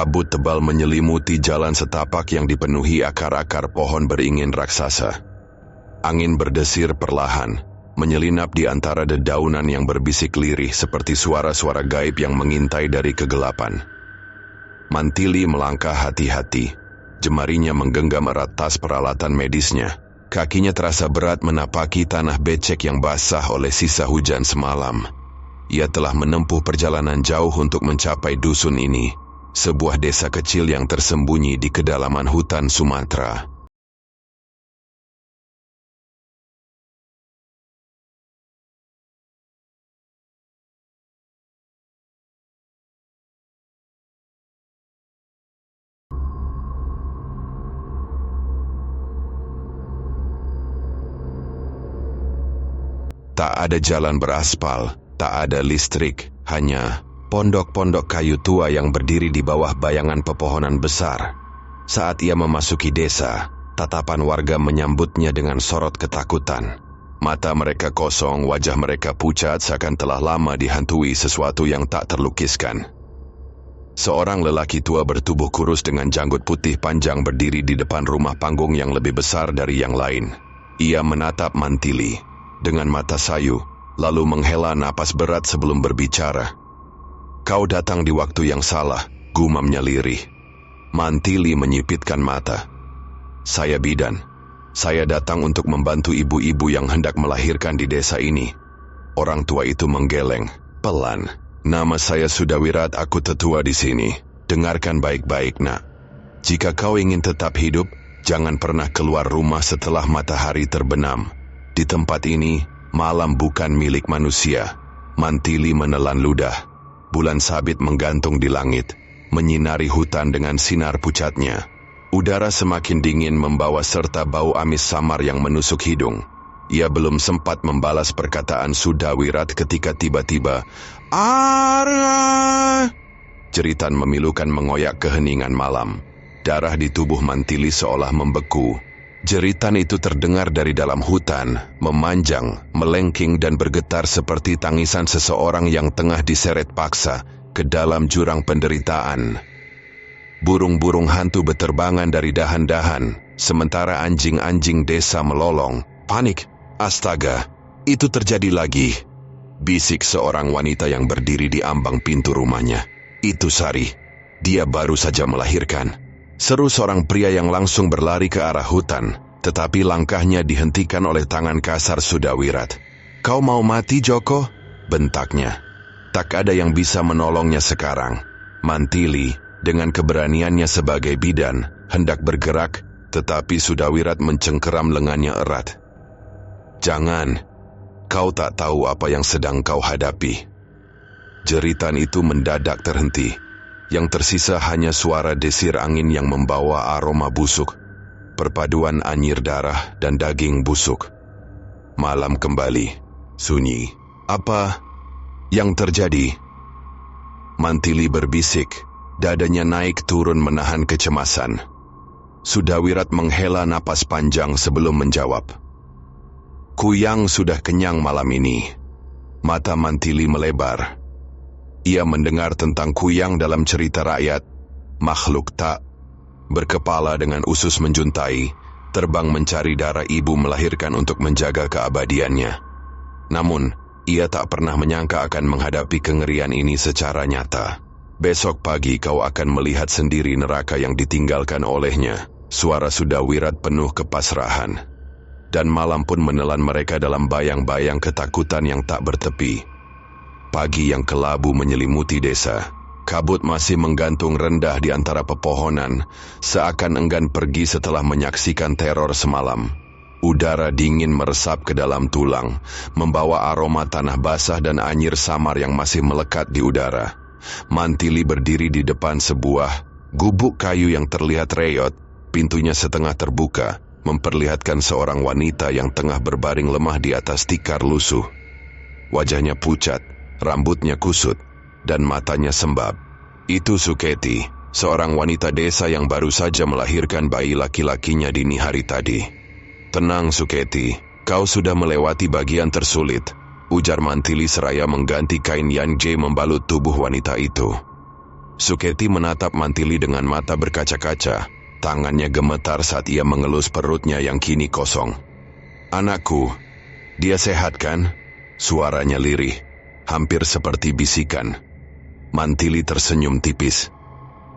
Kabut tebal menyelimuti jalan setapak yang dipenuhi akar-akar pohon beringin raksasa. Angin berdesir perlahan, menyelinap di antara dedaunan yang berbisik lirih seperti suara-suara gaib yang mengintai dari kegelapan. Mantili melangkah hati-hati, jemarinya menggenggam erat tas peralatan medisnya. Kakinya terasa berat menapaki tanah becek yang basah oleh sisa hujan semalam. Ia telah menempuh perjalanan jauh untuk mencapai dusun ini, sebuah desa kecil yang tersembunyi di kedalaman hutan Sumatera. Tak ada jalan beraspal, tak ada listrik, hanya pondok-pondok kayu tua yang berdiri di bawah bayangan pepohonan besar. Saat ia memasuki desa, tatapan warga menyambutnya dengan sorot ketakutan. Mata mereka kosong, wajah mereka pucat seakan telah lama dihantui sesuatu yang tak terlukiskan. Seorang lelaki tua bertubuh kurus dengan janggut putih panjang berdiri di depan rumah panggung yang lebih besar dari yang lain. Ia menatap Mantili dengan mata sayu, lalu menghela napas berat sebelum berbicara. "Kau datang di waktu yang salah," gumamnya lirih. Mantili menyipitkan mata. "Saya bidan. Saya datang untuk membantu ibu-ibu yang hendak melahirkan di desa ini." Orang tua itu menggeleng, pelan. "Nama saya Sudawirat, aku tetua di sini. Dengarkan baik-baik, nak. Jika kau ingin tetap hidup, jangan pernah keluar rumah setelah matahari terbenam. Di tempat ini, malam bukan milik manusia." Mantili menelan ludah. Bulan sabit menggantung di langit, menyinari hutan dengan sinar pucatnya. Udara semakin dingin membawa serta bau amis samar yang menusuk hidung. Ia belum sempat membalas perkataan Sudawirat ketika tiba-tiba, "Ara!" Jeritan memilukan mengoyak keheningan malam. Darah di tubuh Mantili seolah membeku. Jeritan itu terdengar dari dalam hutan, memanjang, melengking dan bergetar seperti tangisan seseorang yang tengah diseret paksa ke dalam jurang penderitaan. Burung-burung hantu beterbangan dari dahan-dahan, sementara anjing-anjing desa melolong. "Panik! Astaga! Itu terjadi lagi!" bisik seorang wanita yang berdiri di ambang pintu rumahnya. "Itu Sari. Dia baru saja melahirkan," seru seorang pria yang langsung berlari ke arah hutan, tetapi langkahnya dihentikan oleh tangan kasar Sudawirat. "Kau mau mati, Joko?" bentaknya. Tak ada yang bisa menolongnya sekarang. Mantili, dengan keberaniannya sebagai bidan, hendak bergerak, tetapi Sudawirat mencengkeram lengannya erat. "Jangan, kau tak tahu apa yang sedang kau hadapi." Jeritan itu mendadak terhenti. Yang tersisa hanya suara desir angin yang membawa aroma busuk, perpaduan anyir darah dan daging busuk. Malam kembali, sunyi. "Apa yang terjadi?" Mantili berbisik, dadanya naik turun menahan kecemasan. Sudawirat menghela napas panjang sebelum menjawab. "Kuyang sudah kenyang malam ini." Mata Mantili melebar. Ia mendengar tentang Kuyang dalam cerita rakyat, makhluk tak berkepala dengan usus menjuntai, terbang mencari darah ibu melahirkan untuk menjaga keabadiannya. Namun, ia tak pernah menyangka akan menghadapi kengerian ini secara nyata. "Besok pagi kau akan melihat sendiri neraka yang ditinggalkan olehnya." Suara Sudawirat penuh kepasrahan. Dan malam pun menelan mereka dalam bayang-bayang ketakutan yang tak bertepi. Pagi yang kelabu menyelimuti desa. Kabut masih menggantung rendah di antara pepohonan, seakan enggan pergi setelah menyaksikan teror semalam. Udara dingin meresap ke dalam tulang, membawa aroma tanah basah dan anyir samar yang masih melekat di udara. Mantili berdiri di depan sebuah gubuk kayu yang terlihat reyot, pintunya setengah terbuka, memperlihatkan seorang wanita yang tengah berbaring lemah di atas tikar lusuh. Wajahnya pucat, rambutnya kusut, dan matanya sembab. Itu Suketi, seorang wanita desa yang baru saja melahirkan bayi laki-lakinya dini hari tadi. "Tenang Suketi, kau sudah melewati bagian tersulit," ujar Mantili seraya mengganti kain Yanjay membalut tubuh wanita itu. Suketi menatap Mantili dengan mata berkaca-kaca. Tangannya gemetar saat ia mengelus perutnya yang kini kosong. "Anakku, dia sehat kan?" Suaranya lirih, hampir seperti bisikan. Mantili tersenyum tipis.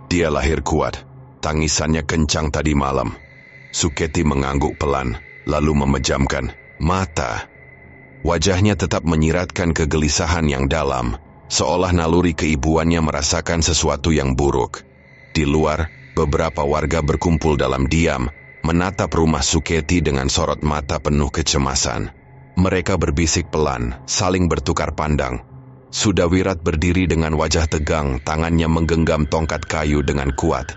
"Dia lahir kuat. Tangisannya kencang tadi malam." Suketi mengangguk pelan, lalu memejamkan mata. Wajahnya tetap menyiratkan kegelisahan yang dalam, seolah naluri keibuannya merasakan sesuatu yang buruk. Di luar, beberapa warga berkumpul dalam diam, menatap rumah Suketi dengan sorot mata penuh kecemasan. Mereka berbisik pelan, saling bertukar pandang. Sudawirat berdiri dengan wajah tegang, tangannya menggenggam tongkat kayu dengan kuat.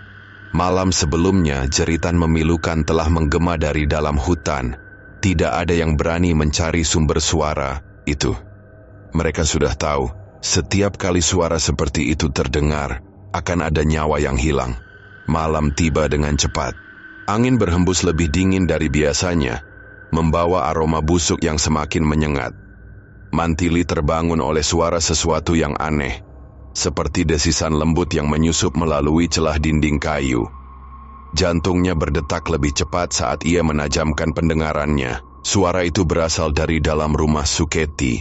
Malam sebelumnya, jeritan memilukan telah menggema dari dalam hutan. Tidak ada yang berani mencari sumber suara itu. Mereka sudah tahu, setiap kali suara seperti itu terdengar, akan ada nyawa yang hilang. Malam tiba dengan cepat. Angin berhembus lebih dingin dari biasanya, membawa aroma busuk yang semakin menyengat. Mantili terbangun oleh suara sesuatu yang aneh, seperti desisan lembut yang menyusup melalui celah dinding kayu. Jantungnya berdetak lebih cepat saat ia menajamkan pendengarannya. Suara itu berasal dari dalam rumah Suketi.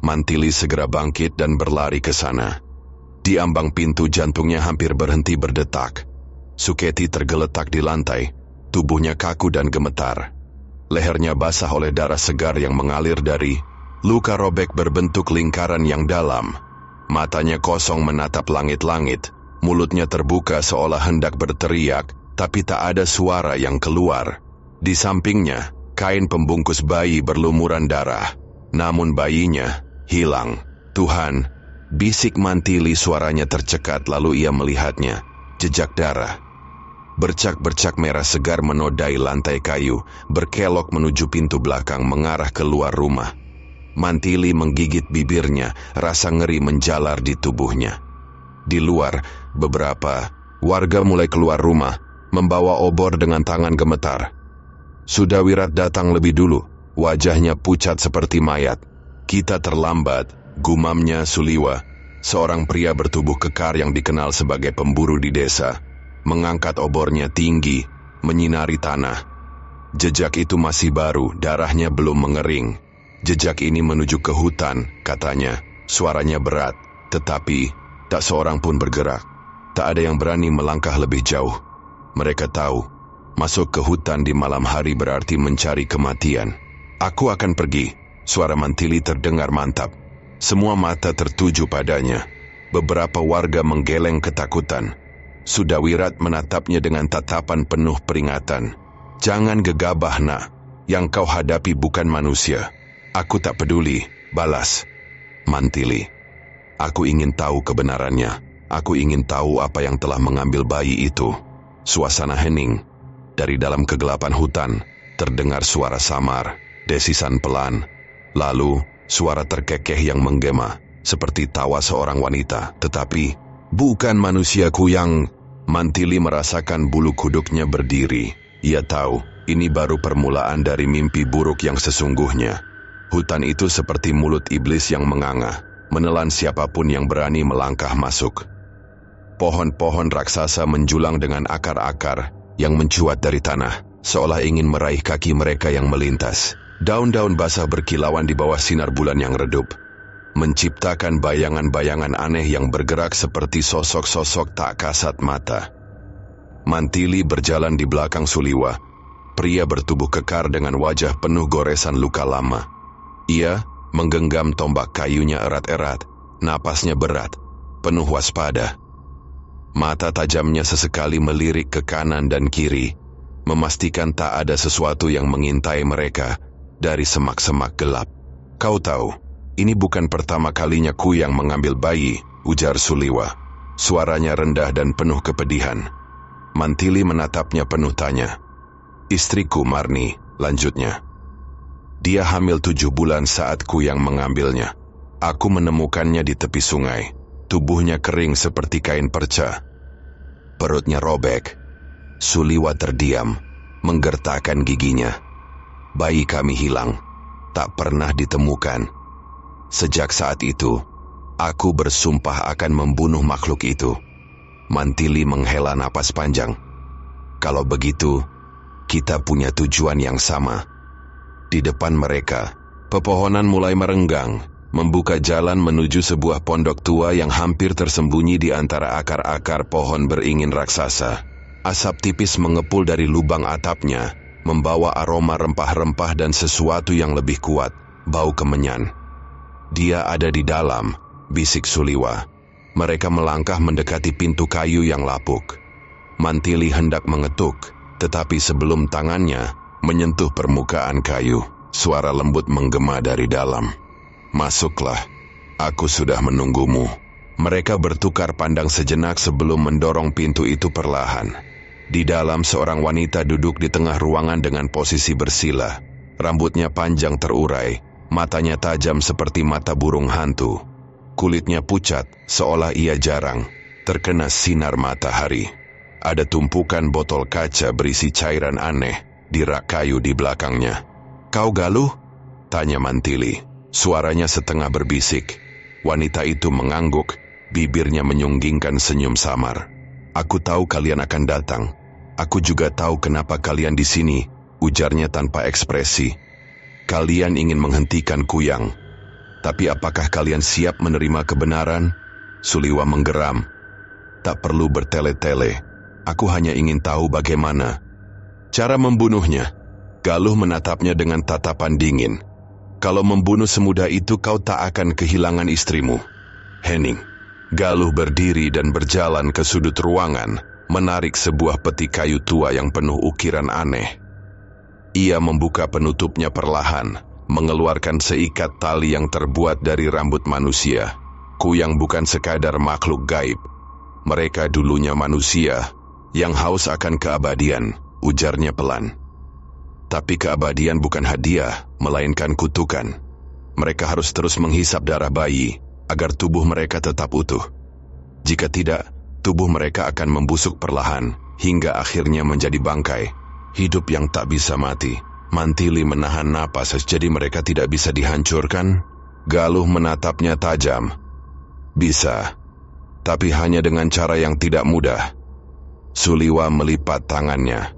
Mantili segera bangkit dan berlari ke sana. Di ambang pintu jantungnya hampir berhenti berdetak. Suketi tergeletak di lantai, tubuhnya kaku dan gemetar. Lehernya basah oleh darah segar yang mengalir dari luka robek berbentuk lingkaran yang dalam. Matanya kosong menatap langit-langit, mulutnya terbuka seolah hendak berteriak, tapi tak ada suara yang keluar. Di sampingnya, kain pembungkus bayi berlumuran darah. Namun bayinya hilang. "Tuhan," bisik Mantili, suaranya tercekat lalu ia melihatnya. Jejak darah. Bercak-bercak merah segar menodai lantai kayu, berkelok menuju pintu belakang mengarah keluar rumah. Mantili menggigit bibirnya, rasa ngeri menjalar di tubuhnya. Di luar, beberapa warga mulai keluar rumah, membawa obor dengan tangan gemetar. Sudawirat datang lebih dulu, wajahnya pucat seperti mayat. "Kita terlambat," gumamnya Suliwa, seorang pria bertubuh kekar yang dikenal sebagai pemburu di desa. Mengangkat obornya tinggi, menyinari tanah. Jejak itu masih baru, darahnya belum mengering. "Jejak ini menuju ke hutan," katanya. Suaranya berat, tetapi tak seorang pun bergerak. Tak ada yang berani melangkah lebih jauh. Mereka tahu, masuk ke hutan di malam hari berarti mencari kematian. "Aku akan pergi," suara Mantili terdengar mantap. Semua mata tertuju padanya. Beberapa warga menggeleng ketakutan. Sudawirat menatapnya dengan tatapan penuh peringatan. "Jangan gegabah, nak. Yang kau hadapi bukan manusia." "Aku tak peduli," balas Mantili. "Aku ingin tahu kebenarannya. Aku ingin tahu apa yang telah mengambil bayi itu." Suasana hening. Dari dalam kegelapan hutan, terdengar suara samar, desisan pelan. Lalu, suara terkekeh yang menggema, seperti tawa seorang wanita. Tetapi, bukan manusiaku yang... Mantili merasakan bulu kuduknya berdiri. Ia tahu, ini baru permulaan dari mimpi buruk yang sesungguhnya. Hutan itu seperti mulut iblis yang menganga, menelan siapapun yang berani melangkah masuk. Pohon-pohon raksasa menjulang dengan akar-akar yang mencuat dari tanah, seolah ingin meraih kaki mereka yang melintas. Daun-daun basah berkilauan di bawah sinar bulan yang redup, menciptakan bayangan-bayangan aneh yang bergerak seperti sosok-sosok tak kasat mata. Mantili berjalan di belakang Suliwa, pria bertubuh kekar dengan wajah penuh goresan luka lama. Ia menggenggam tombak kayunya erat-erat, napasnya berat, penuh waspada. Mata tajamnya sesekali melirik ke kanan dan kiri, memastikan tak ada sesuatu yang mengintai mereka dari semak-semak gelap. "Kau tahu, ini bukan pertama kalinya Kuyang mengambil bayi," ujar Suliwa. Suaranya rendah dan penuh kepedihan. Mantili menatapnya penuh tanya. "Istriku Marni," lanjutnya. "Dia hamil 7 bulan saat Kuyang mengambilnya. Aku menemukannya di tepi sungai. Tubuhnya kering seperti kain perca. Perutnya robek." Suliwa terdiam, menggertakkan giginya. "Bayi kami hilang, tak pernah ditemukan. Sejak saat itu, aku bersumpah akan membunuh makhluk itu." Mantili menghela napas panjang. Kalau begitu, kita punya tujuan yang sama. Di depan mereka, pepohonan mulai merenggang, membuka jalan menuju sebuah pondok tua yang hampir tersembunyi di antara akar-akar pohon beringin raksasa. Asap tipis mengepul dari lubang atapnya, membawa aroma rempah-rempah dan sesuatu yang lebih kuat, bau kemenyan. Dia ada di dalam, bisik Suliwa. Mereka melangkah mendekati pintu kayu yang lapuk. Mantili hendak mengetuk, tetapi sebelum tangannya menyentuh permukaan kayu, suara lembut menggema dari dalam. Masuklah, aku sudah menunggumu. Mereka bertukar pandang sejenak sebelum mendorong pintu itu perlahan. Di dalam seorang wanita duduk di tengah ruangan dengan posisi bersila. Rambutnya panjang terurai, matanya tajam seperti mata burung hantu. Kulitnya pucat, seolah ia jarang terkena sinar matahari. Ada tumpukan botol kaca berisi cairan aneh di rak kayu di belakangnya. "Kau Galuh?" tanya Mantili. Suaranya setengah berbisik. Wanita itu mengangguk, bibirnya menyunggingkan senyum samar. "Aku tahu kalian akan datang. Aku juga tahu kenapa kalian di sini," ujarnya tanpa ekspresi. "Kalian ingin menghentikan Kuyang. Tapi apakah kalian siap menerima kebenaran?" Suliwa menggeram. "Tak perlu bertele-tele. Aku hanya ingin tahu bagaimana cara membunuhnya." Galuh menatapnya dengan tatapan dingin. "Kalau membunuh semudah itu kau tak akan kehilangan istrimu, Henning." Galuh berdiri dan berjalan ke sudut ruangan, menarik sebuah peti kayu tua yang penuh ukiran aneh. Ia membuka penutupnya perlahan, mengeluarkan seikat tali yang terbuat dari rambut manusia. Kuyang bukan sekadar makhluk gaib. Mereka dulunya manusia yang haus akan keabadian, ujarnya pelan. Tapi keabadian bukan hadiah, melainkan kutukan. Mereka harus terus menghisap darah bayi, agar tubuh mereka tetap utuh. Jika tidak, tubuh mereka akan membusuk perlahan, hingga akhirnya menjadi bangkai, hidup yang tak bisa mati. Mantili menahan napas, jadi mereka tidak bisa dihancurkan. Galuh menatapnya tajam. "Bisa, tapi hanya dengan cara yang tidak mudah." Suliwa melipat tangannya.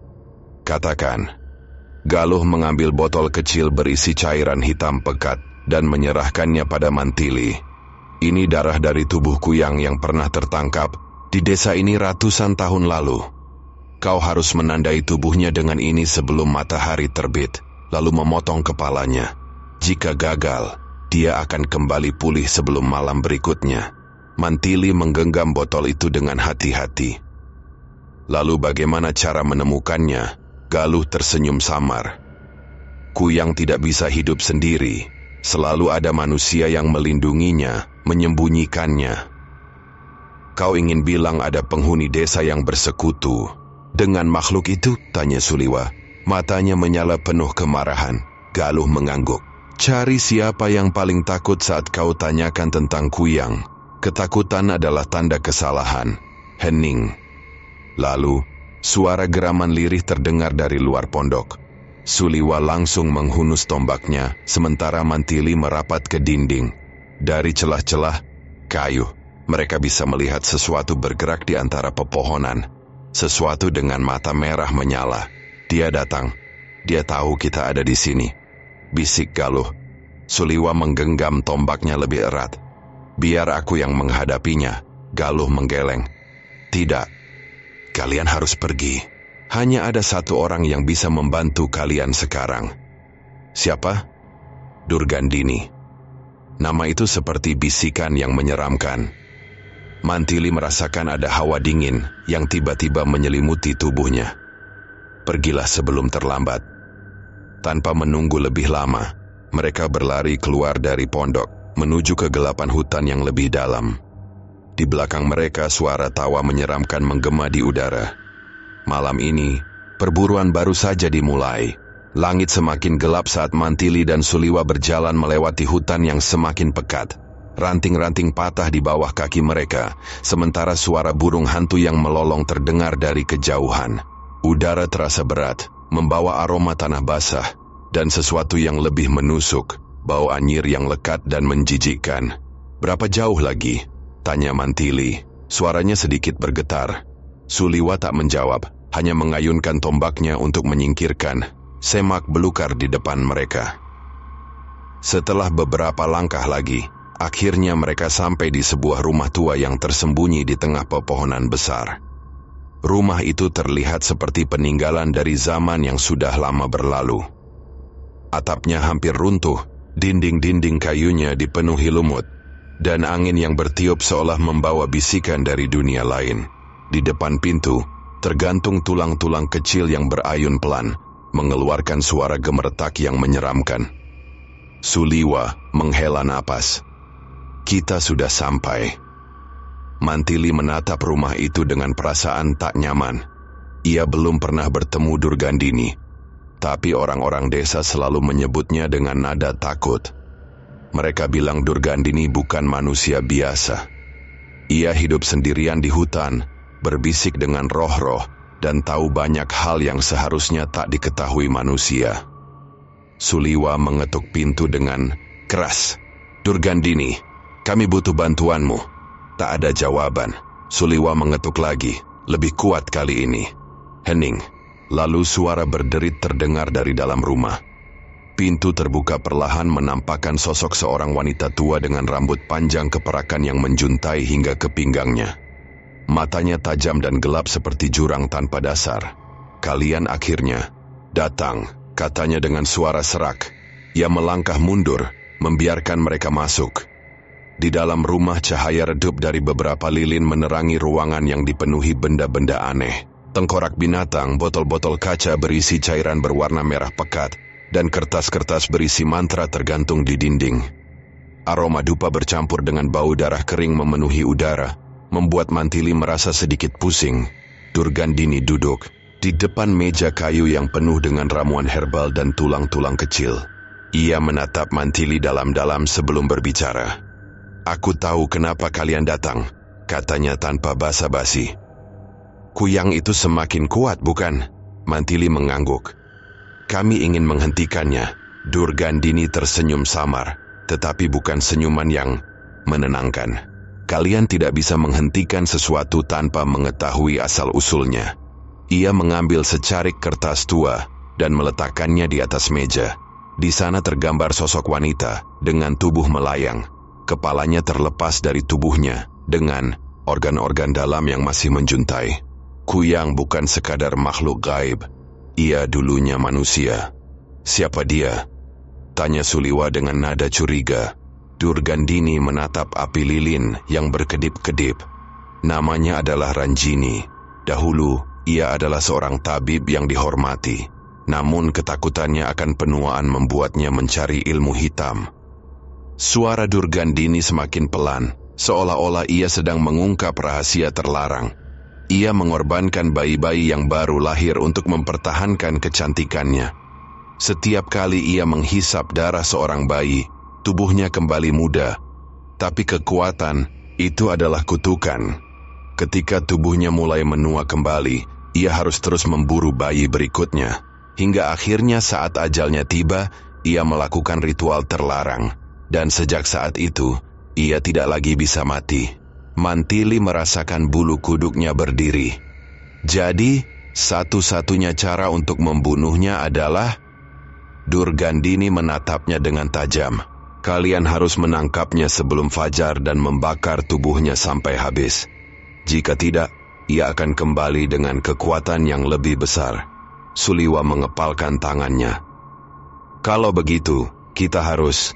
"Katakan." Galuh mengambil botol kecil berisi cairan hitam pekat dan menyerahkannya pada Mantili. "Ini darah dari tubuh Kuyang yang pernah tertangkap di desa ini ratusan tahun lalu. Kau harus menandai tubuhnya dengan ini sebelum matahari terbit, lalu memotong kepalanya. Jika gagal, dia akan kembali pulih sebelum malam berikutnya." Mantili menggenggam botol itu dengan hati-hati. "Lalu bagaimana cara menemukannya?" Galuh tersenyum samar. "Kuyang tidak bisa hidup sendiri. Selalu ada manusia yang melindunginya, menyembunyikannya." "Kau ingin bilang ada penghuni desa yang bersekutu dengan makhluk itu?" tanya Suliwa. Matanya menyala penuh kemarahan. Galuh mengangguk. "Cari siapa yang paling takut saat kau tanyakan tentang Kuyang. Ketakutan adalah tanda kesalahan, Henning." Lalu, suara geraman lirih terdengar dari luar pondok. Suliwa langsung menghunus tombaknya, sementara Mantili merapat ke dinding. Dari celah-celah kayu, mereka bisa melihat sesuatu bergerak di antara pepohonan. Sesuatu dengan mata merah menyala. "Dia datang. Dia tahu kita ada di sini," bisik Galuh. Suliwa menggenggam tombaknya lebih erat. "Biar aku yang menghadapinya." Galuh menggeleng. "Tidak. Kalian harus pergi. Hanya ada satu orang yang bisa membantu kalian sekarang." "Siapa?" "Durgandini." Nama itu seperti bisikan yang menyeramkan. Mantili merasakan ada hawa dingin yang tiba-tiba menyelimuti tubuhnya. "Pergilah sebelum terlambat." Tanpa menunggu lebih lama, mereka berlari keluar dari pondok, menuju kegelapan hutan yang lebih dalam. Di belakang mereka suara tawa menyeramkan menggema di udara. Malam ini, perburuan baru saja dimulai. Langit semakin gelap saat Mantili dan Suliwa berjalan melewati hutan yang semakin pekat. Ranting-ranting patah di bawah kaki mereka, sementara suara burung hantu yang melolong terdengar dari kejauhan. Udara terasa berat, membawa aroma tanah basah, dan sesuatu yang lebih menusuk, bau anyir yang lekat dan menjijikkan. "Berapa jauh lagi?" tanya Mantili. Suaranya sedikit bergetar. Suliwa tak menjawab, hanya mengayunkan tombaknya untuk menyingkirkan semak belukar di depan mereka. Setelah beberapa langkah lagi, akhirnya mereka sampai di sebuah rumah tua yang tersembunyi di tengah pepohonan besar. Rumah itu terlihat seperti peninggalan dari zaman yang sudah lama berlalu. Atapnya hampir runtuh, dinding-dinding kayunya dipenuhi lumut, dan angin yang bertiup seolah membawa bisikan dari dunia lain. Di depan pintu, tergantung tulang-tulang kecil yang berayun pelan, mengeluarkan suara gemeretak yang menyeramkan. Suliwa menghela napas. Kita sudah sampai. Mantili menatap rumah itu dengan perasaan tak nyaman. Ia belum pernah bertemu Durgandini, tapi orang-orang desa selalu menyebutnya dengan nada takut. Mereka bilang Durgandini bukan manusia biasa. Ia hidup sendirian di hutan, berbisik dengan roh-roh, dan tahu banyak hal yang seharusnya tak diketahui manusia. Suliwa mengetuk pintu dengan keras. Durgandini, kami butuh bantuanmu. Tak ada jawaban. Suliwa mengetuk lagi, lebih kuat kali ini. Hening. Lalu suara berderit terdengar dari dalam rumah. Pintu terbuka perlahan menampakkan sosok seorang wanita tua dengan rambut panjang keperakan yang menjuntai hingga ke pinggangnya. Matanya tajam dan gelap seperti jurang tanpa dasar. Kalian akhirnya datang, katanya dengan suara serak. Ia melangkah mundur, membiarkan mereka masuk. Di dalam rumah cahaya redup dari beberapa lilin menerangi ruangan yang dipenuhi benda-benda aneh. Tengkorak binatang, botol-botol kaca berisi cairan berwarna merah pekat, dan kertas-kertas berisi mantra tergantung di dinding. Aroma dupa bercampur dengan bau darah kering memenuhi udara, membuat Mantili merasa sedikit pusing. Durgandini duduk di depan meja kayu yang penuh dengan ramuan herbal dan tulang-tulang kecil. Ia menatap Mantili dalam-dalam sebelum berbicara. Aku tahu kenapa kalian datang, katanya tanpa basa-basi. Kuyang itu semakin kuat, bukan? Mantili mengangguk. Kami ingin menghentikannya. Durgandini tersenyum samar, tetapi bukan senyuman yang menenangkan. Kalian tidak bisa menghentikan sesuatu tanpa mengetahui asal-usulnya. Ia mengambil secarik kertas tua dan meletakkannya di atas meja. Di sana tergambar sosok wanita dengan tubuh melayang. Kepalanya terlepas dari tubuhnya dengan organ-organ dalam yang masih menjuntai. Kuyang bukan sekadar makhluk gaib. Ia dulunya manusia. Siapa dia? Tanya Suliwa dengan nada curiga. Durgandini menatap api lilin yang berkedip-kedip. Namanya adalah Ranjini. Dahulu, ia adalah seorang tabib yang dihormati. Namun ketakutannya akan penuaan membuatnya mencari ilmu hitam. Suara Durgandini semakin pelan, seolah-olah ia sedang mengungkap rahasia terlarang. Ia mengorbankan bayi-bayi yang baru lahir untuk mempertahankan kecantikannya. Setiap kali ia menghisap darah seorang bayi, tubuhnya kembali muda. Tapi kekuatan itu adalah kutukan. Ketika tubuhnya mulai menua kembali, ia harus terus memburu bayi berikutnya. Hingga akhirnya saat ajalnya tiba, ia melakukan ritual terlarang. Dan sejak saat itu, ia tidak lagi bisa mati. Mantili merasakan bulu kuduknya berdiri. Jadi, satu-satunya cara untuk membunuhnya adalah... Durgandini menatapnya dengan tajam. Kalian harus menangkapnya sebelum fajar dan membakar tubuhnya sampai habis. Jika tidak, ia akan kembali dengan kekuatan yang lebih besar. Suliwa mengepalkan tangannya. Kalau begitu, kita harus...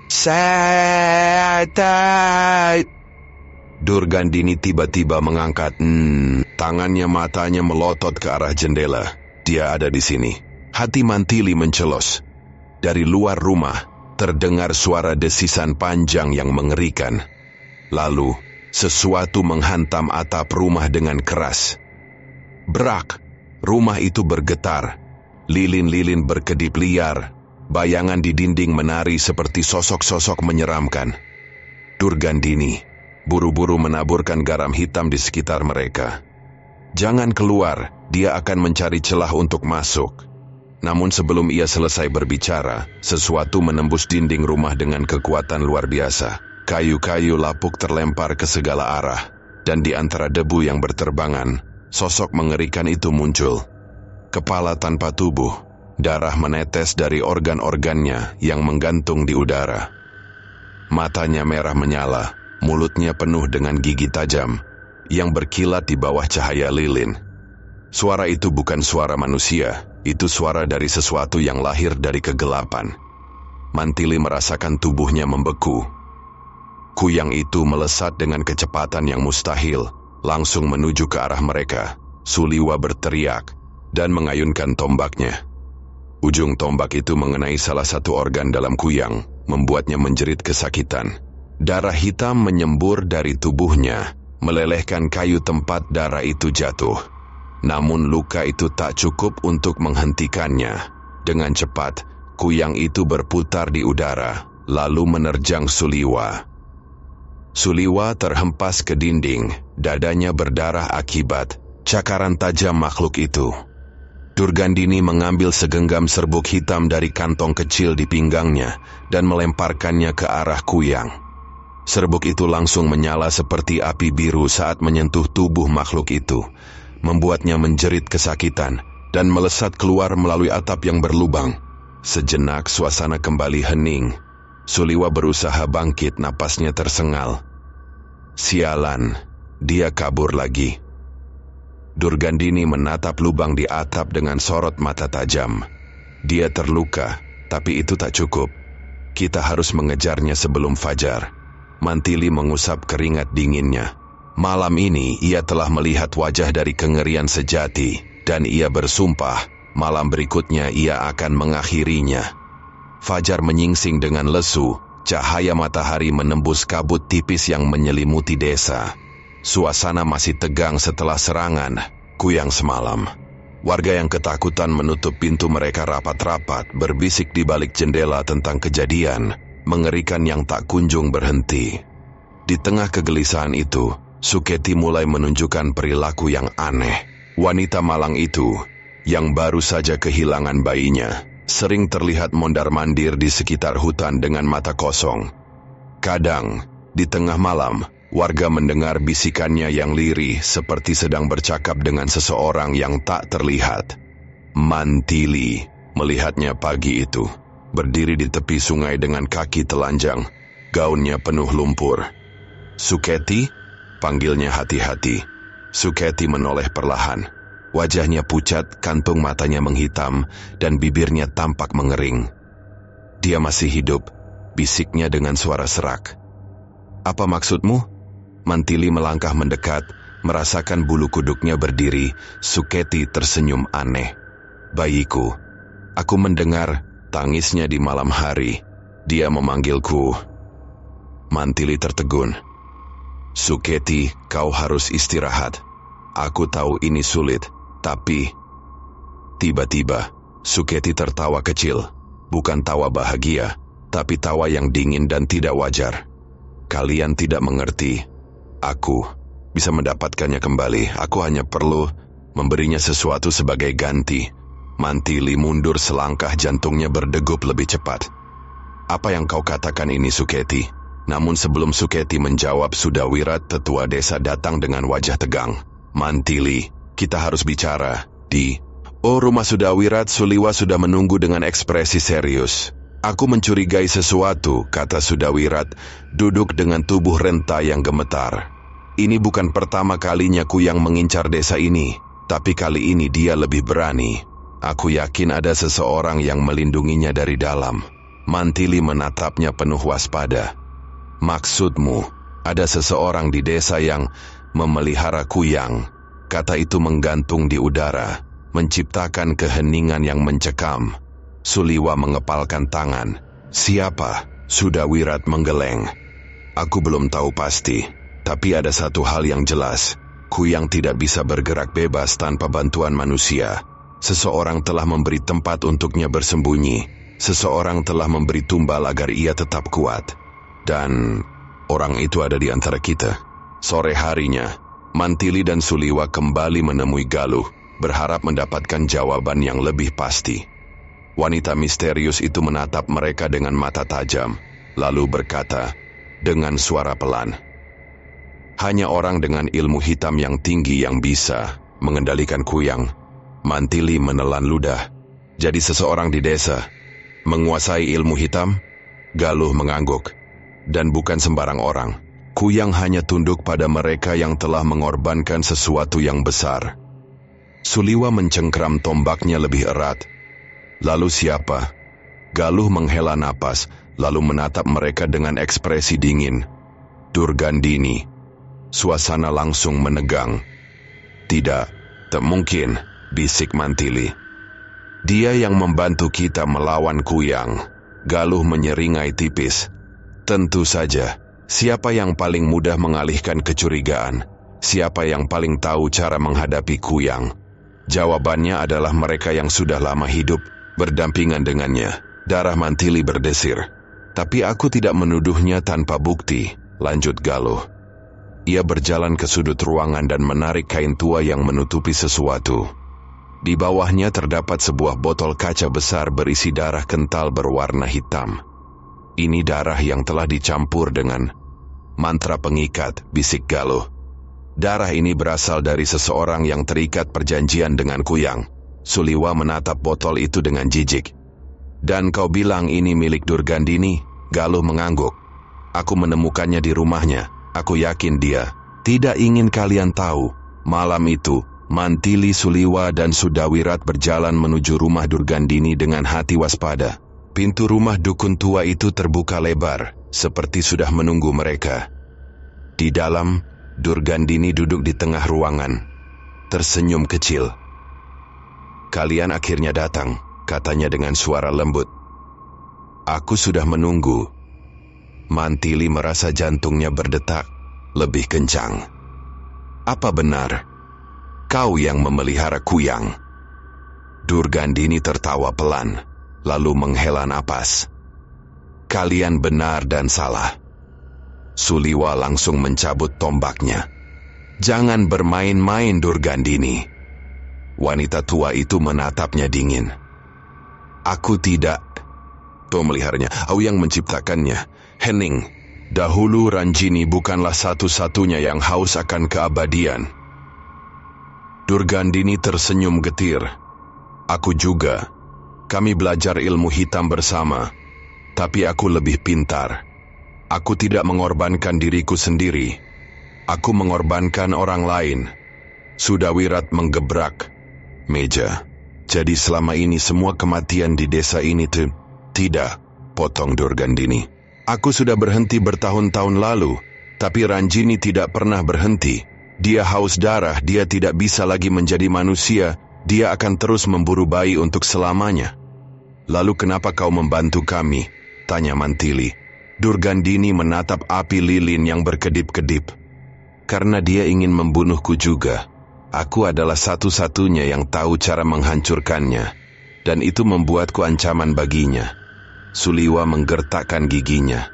Setai. Durgandini tiba-tiba mengangkat tangannya, matanya melotot ke arah jendela. Dia ada di sini. Hati Mantili mencelos. Dari luar rumah terdengar suara desisan panjang yang mengerikan. Lalu sesuatu menghantam atap rumah dengan keras. Brak! Rumah itu bergetar. Lilin-lilin berkedip liar. Bayangan di dinding menari seperti sosok-sosok menyeramkan. Durgandini buru-buru menaburkan garam hitam di sekitar mereka. Jangan keluar, dia akan mencari celah untuk masuk. Namun sebelum ia selesai berbicara, sesuatu menembus dinding rumah dengan kekuatan luar biasa. Kayu-kayu lapuk terlempar ke segala arah. dan di antara debu yang berterbangan, sosok mengerikan itu muncul. Kepala tanpa tubuh, darah menetes dari organ-organnya yang menggantung di udara. Matanya merah menyala, mulutnya penuh dengan gigi tajam, yang berkilat di bawah cahaya lilin. Suara itu bukan suara manusia, itu suara dari sesuatu yang lahir dari kegelapan. Mantili merasakan tubuhnya membeku. Kuyang itu melesat dengan kecepatan yang mustahil, langsung menuju ke arah mereka. Suliwa berteriak dan mengayunkan tombaknya. Ujung tombak itu mengenai salah satu organ dalam kuyang, membuatnya menjerit kesakitan. Darah hitam menyembur dari tubuhnya, melelehkan kayu tempat darah itu jatuh. Namun luka itu tak cukup untuk menghentikannya. Dengan cepat, kuyang itu berputar di udara, lalu menerjang Suliwa. Suliwa terhempas ke dinding, dadanya berdarah akibat cakaran tajam makhluk itu. Durgandini mengambil segenggam serbuk hitam dari kantong kecil di pinggangnya dan melemparkannya ke arah kuyang. Serbuk itu langsung menyala seperti api biru saat menyentuh tubuh makhluk itu, membuatnya menjerit kesakitan dan melesat keluar melalui atap yang berlubang. Sejenak suasana kembali hening. Suliwa berusaha bangkit, napasnya tersengal. Sialan, dia kabur lagi. Durgandini menatap lubang di atap dengan sorot mata tajam. Dia terluka, tapi itu tak cukup. Kita harus mengejarnya sebelum fajar. Mantili mengusap keringat dinginnya. Malam ini ia telah melihat wajah dari kengerian sejati, dan ia bersumpah, malam berikutnya ia akan mengakhirinya. Fajar menyingsing dengan lesu, cahaya matahari menembus kabut tipis yang menyelimuti desa. Suasana masih tegang setelah serangan kuyang semalam. Warga yang ketakutan menutup pintu mereka rapat-rapat, berbisik di balik jendela tentang kejadian mengerikan yang tak kunjung berhenti. Di tengah kegelisahan itu, Suketi mulai menunjukkan perilaku yang aneh. Wanita malang itu, yang baru saja kehilangan bayinya, sering terlihat mondar-mandir di sekitar hutan dengan mata kosong. Kadang, di tengah malam, warga mendengar bisikannya yang lirih seperti sedang bercakap dengan seseorang yang tak terlihat. Mantili melihatnya pagi itu, berdiri di tepi sungai dengan kaki telanjang, gaunnya penuh lumpur. "Suketi?" panggilnya hati-hati. Suketi menoleh perlahan. Wajahnya pucat, kantung matanya menghitam, dan bibirnya tampak mengering. "Dia masih hidup," bisiknya dengan suara serak. "Apa maksudmu?" Mantili melangkah mendekat, merasakan bulu kuduknya berdiri. Suketi tersenyum aneh. "Bayiku, aku mendengar tangisnya di malam hari. Dia memanggilku." Mantili tertegun. "Suketi, kau harus istirahat. Aku tahu ini sulit, tapi..." Tiba-tiba, Suketi tertawa kecil. Bukan tawa bahagia, tapi tawa yang dingin dan tidak wajar. "Kalian tidak mengerti. Aku bisa mendapatkannya kembali. Aku hanya perlu memberinya sesuatu sebagai ganti." Mantili mundur selangkah, jantungnya berdegup lebih cepat. "Apa yang kau katakan ini, Suketi?" Namun sebelum Suketi menjawab, Sudawirat, tetua desa, datang dengan wajah tegang. "Mantili, kita harus bicara di..." "Oh, rumah Sudawirat." Suliwa sudah menunggu dengan ekspresi serius. "Aku mencurigai sesuatu," kata Sudawirat, duduk dengan tubuh renta yang gemetar. "Ini bukan pertama kalinya Kuyang mengincar desa ini, tapi kali ini dia lebih berani. Aku yakin ada seseorang yang melindunginya dari dalam." Mantili menatapnya penuh waspada. "Maksudmu, ada seseorang di desa yang memelihara Kuyang?" Kata itu menggantung di udara, menciptakan keheningan yang mencekam. Suliwa mengepalkan tangan. "Siapa?" Sudawirat menggeleng. "Aku belum tahu pasti, tapi ada satu hal yang jelas. Kuyang tidak bisa bergerak bebas tanpa bantuan manusia. Seseorang telah memberi tempat untuknya bersembunyi. Seseorang telah memberi tumbal agar ia tetap kuat. Dan orang itu ada di antara kita." Sore harinya, Mantili dan Suliwa kembali menemui Galuh, berharap mendapatkan jawaban yang lebih pasti. Wanita misterius itu menatap mereka dengan mata tajam, lalu berkata dengan suara pelan, Hanya orang dengan ilmu hitam yang tinggi yang bisa mengendalikan kuyang. Mantili menelan ludah. Jadi seseorang di desa menguasai ilmu hitam? Galuh mengangguk. Dan bukan sembarang orang. Kuyang hanya tunduk pada mereka yang telah mengorbankan sesuatu yang besar. Suliwa mencengkram tombaknya lebih erat. Lalu siapa? Galuh menghela napas, lalu menatap mereka dengan ekspresi dingin. Durgandini. Suasana langsung menegang. Tidak, tak mungkin, bisik Mantili. Dia yang membantu kita melawan kuyang. Galuh menyeringai tipis. Tentu saja. Siapa yang paling mudah mengalihkan kecurigaan? Siapa yang paling tahu cara menghadapi kuyang? Jawabannya adalah mereka yang sudah lama hidup berdampingan dengannya. Darah Mantili berdesir. Tapi aku tidak menuduhnya tanpa bukti, lanjut Galuh. Ia berjalan ke sudut ruangan dan menarik kain tua yang menutupi sesuatu. Di bawahnya terdapat sebuah botol kaca besar berisi darah kental berwarna hitam. Ini darah yang telah dicampur dengan mantra pengikat, bisik Galuh. Darah ini berasal dari seseorang yang terikat perjanjian dengan kuyang. Suliwa menatap botol itu dengan jijik. Dan kau bilang ini milik Durgandini? Galuh mengangguk. Aku menemukannya di rumahnya. Aku yakin dia tidak ingin kalian tahu. Malam itu, Mantili, Suliwa, dan Sudawirat berjalan menuju rumah Durgandini dengan hati waspada. Pintu rumah dukun tua itu terbuka lebar, seperti sudah menunggu mereka. Di dalam, Durgandini duduk di tengah ruangan, tersenyum kecil. Kalian akhirnya datang, katanya dengan suara lembut. Aku sudah menunggu. Mantili merasa jantungnya berdetak lebih kencang. Apa benar kau yang memelihara kuyang? Durgandini tertawa pelan, lalu menghela napas. Kalian benar dan salah. Suliwa langsung mencabut tombaknya. Jangan bermain-main, Durgandini. Wanita tua itu menatapnya dingin. Aku tidak pemeliharanya, aku yang menciptakannya. Henning, dahulu Ranjini bukanlah satu-satunya yang haus akan keabadian. Durgandini tersenyum getir. Aku juga. Kami belajar ilmu hitam bersama, tapi aku lebih pintar. Aku tidak mengorbankan diriku sendiri. Aku mengorbankan orang lain. Sudawirat menggebrak meja. Jadi selama ini semua kematian di desa ini tidak, potong Durgandini. Aku sudah berhenti bertahun-tahun lalu, tapi Ranjini tidak pernah berhenti. Dia haus darah, dia tidak bisa lagi menjadi manusia. Dia akan terus memburu bayi untuk selamanya. Lalu kenapa kau membantu kami? Tanya Mantili. Durgandini menatap api lilin yang berkedip-kedip. Karena dia ingin membunuhku juga. Aku adalah satu-satunya yang tahu cara menghancurkannya. Dan itu membuatku ancaman baginya. Suliwa menggertakkan giginya.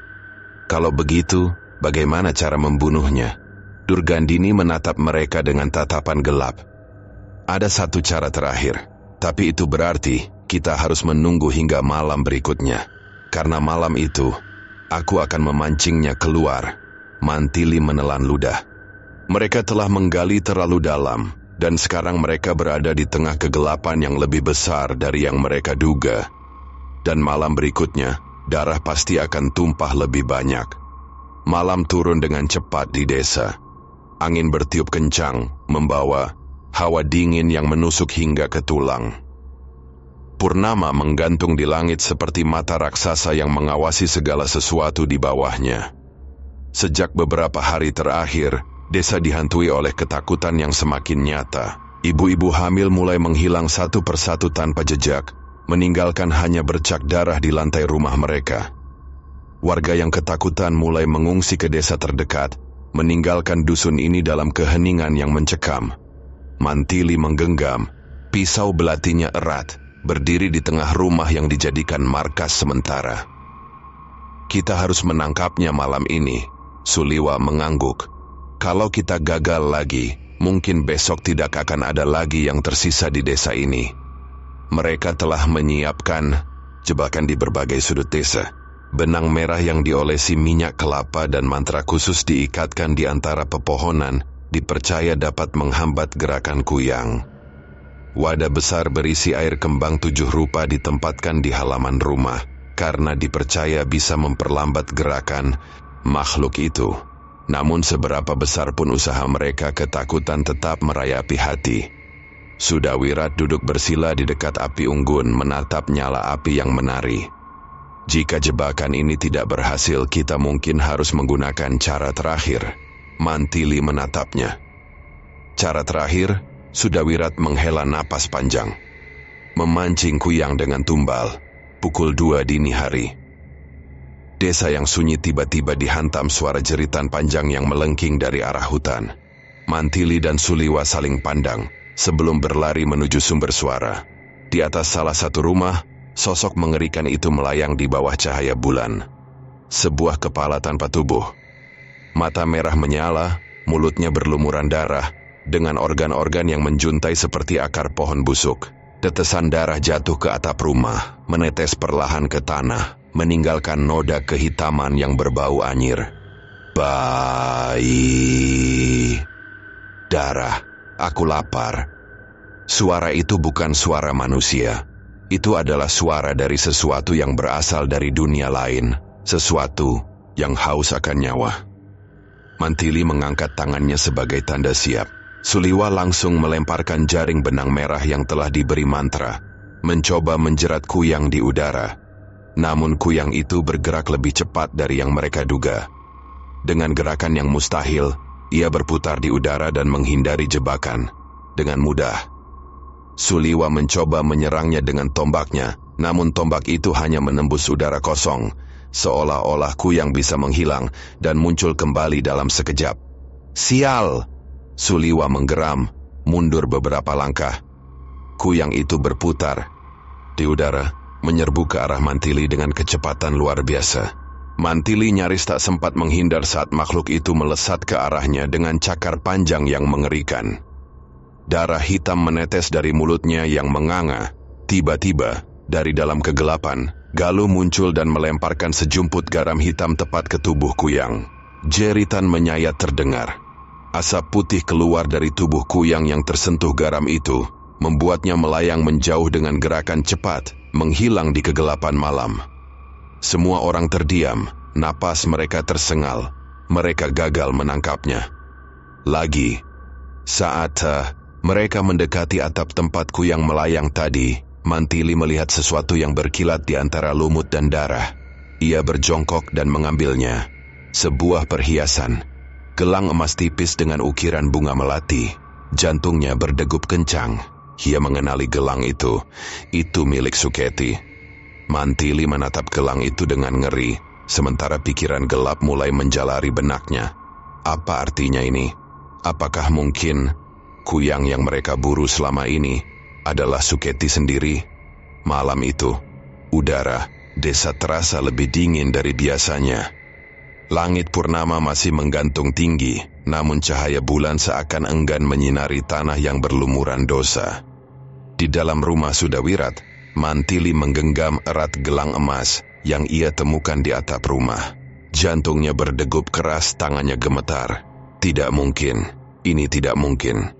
Kalau begitu, bagaimana cara membunuhnya? Durgandini menatap mereka dengan tatapan gelap. Ada satu cara terakhir, tapi itu berarti kita harus menunggu hingga malam berikutnya. Karena malam itu, aku akan memancingnya keluar. Mantili menelan ludah. Mereka telah menggali terlalu dalam, dan sekarang mereka berada di tengah kegelapan yang lebih besar dari yang mereka duga. Dan malam berikutnya, darah pasti akan tumpah lebih banyak. Malam turun dengan cepat di desa. Angin bertiup kencang, membawa hawa dingin yang menusuk hingga ke tulang. Purnama menggantung di langit seperti mata raksasa yang mengawasi segala sesuatu di bawahnya. Sejak beberapa hari terakhir, desa dihantui oleh ketakutan yang semakin nyata. Ibu-ibu hamil mulai menghilang satu persatu tanpa jejak, meninggalkan hanya bercak darah di lantai rumah mereka. Warga yang ketakutan mulai mengungsi ke desa terdekat, meninggalkan dusun ini dalam keheningan yang mencekam. Mantili menggenggam, pisau belatinya erat, berdiri di tengah rumah yang dijadikan markas sementara. Kita harus menangkapnya malam ini, Suliwa mengangguk. Kalau kita gagal lagi, mungkin besok tidak akan ada lagi yang tersisa di desa ini. Mereka telah menyiapkan jebakan di berbagai sudut desa. Benang merah yang diolesi minyak kelapa dan mantra khusus diikatkan di antara pepohonan, dipercaya dapat menghambat gerakan kuyang. Wadah besar berisi air kembang 7 rupa ditempatkan di halaman rumah, karena dipercaya bisa memperlambat gerakan makhluk itu. Namun seberapa besar pun usaha mereka, ketakutan tetap merayapi hati. Sudawirat duduk bersila di dekat api unggun menatap nyala api yang menari. Jika jebakan ini tidak berhasil, kita mungkin harus menggunakan cara terakhir. Mantili menatapnya. Cara terakhir, Sudawirat menghela napas panjang. Memancing kuyang dengan tumbal. Pukul 2 dini hari. Desa yang sunyi tiba-tiba dihantam suara jeritan panjang yang melengking dari arah hutan. Mantili dan Suliwa saling pandang sebelum berlari menuju sumber suara. Di atas salah satu rumah, sosok mengerikan itu melayang di bawah cahaya bulan. Sebuah kepala tanpa tubuh. Mata merah menyala, mulutnya berlumuran darah, dengan organ-organ yang menjuntai seperti akar pohon busuk. Tetesan darah jatuh ke atap rumah, menetes perlahan ke tanah, meninggalkan noda kehitaman yang berbau anyir. Bayi. Darah. Aku lapar. Suara itu bukan suara manusia. Itu adalah suara dari sesuatu yang berasal dari dunia lain, sesuatu yang haus akan nyawa. Mantili mengangkat tangannya sebagai tanda siap. Suliwa langsung melemparkan jaring benang merah yang telah diberi mantra, mencoba menjerat kuyang di udara. Namun kuyang itu bergerak lebih cepat dari yang mereka duga. Dengan gerakan yang mustahil, ia berputar di udara dan menghindari jebakan. Dengan mudah, Suliwa mencoba menyerangnya dengan tombaknya, namun tombak itu hanya menembus udara kosong, seolah-olah kuyang bisa menghilang dan muncul kembali dalam sekejap. Sial! Suliwa menggeram, mundur beberapa langkah. Kuyang itu berputar di udara, menyerbu ke arah Mantili dengan kecepatan luar biasa. Mantili nyaris tak sempat menghindar saat makhluk itu melesat ke arahnya dengan cakar panjang yang mengerikan. Darah hitam menetes dari mulutnya yang menganga. Tiba-tiba, dari dalam kegelapan, Galuh muncul dan melemparkan sejumput garam hitam tepat ke tubuh kuyang. Jeritan menyayat terdengar. Asap putih keluar dari tubuh kuyang yang tersentuh garam itu, membuatnya melayang menjauh dengan gerakan cepat, menghilang di kegelapan malam. Semua orang terdiam, napas mereka tersengal. Mereka gagal menangkapnya. Lagi, saat mereka mendekati atap tempat kuyang melayang tadi, Mantili melihat sesuatu yang berkilat di antara lumut dan darah. Ia berjongkok dan mengambilnya. Sebuah perhiasan. Gelang emas tipis dengan ukiran bunga melati. Jantungnya berdegup kencang. Ia mengenali gelang itu. Itu milik Suketi. Mantili menatap gelang itu dengan ngeri, sementara pikiran gelap mulai menjalari benaknya. Apa artinya ini? Apakah mungkin kuyang yang mereka buru selama ini adalah Suketi sendiri? Malam itu, udara desa terasa lebih dingin dari biasanya. Langit purnama masih menggantung tinggi, namun cahaya bulan seakan enggan menyinari tanah yang berlumuran dosa. Di dalam rumah Sudawirat, Mantili menggenggam erat gelang emas yang ia temukan di atap rumah. Jantungnya berdegup keras, tangannya gemetar. Tidak mungkin, ini tidak mungkin.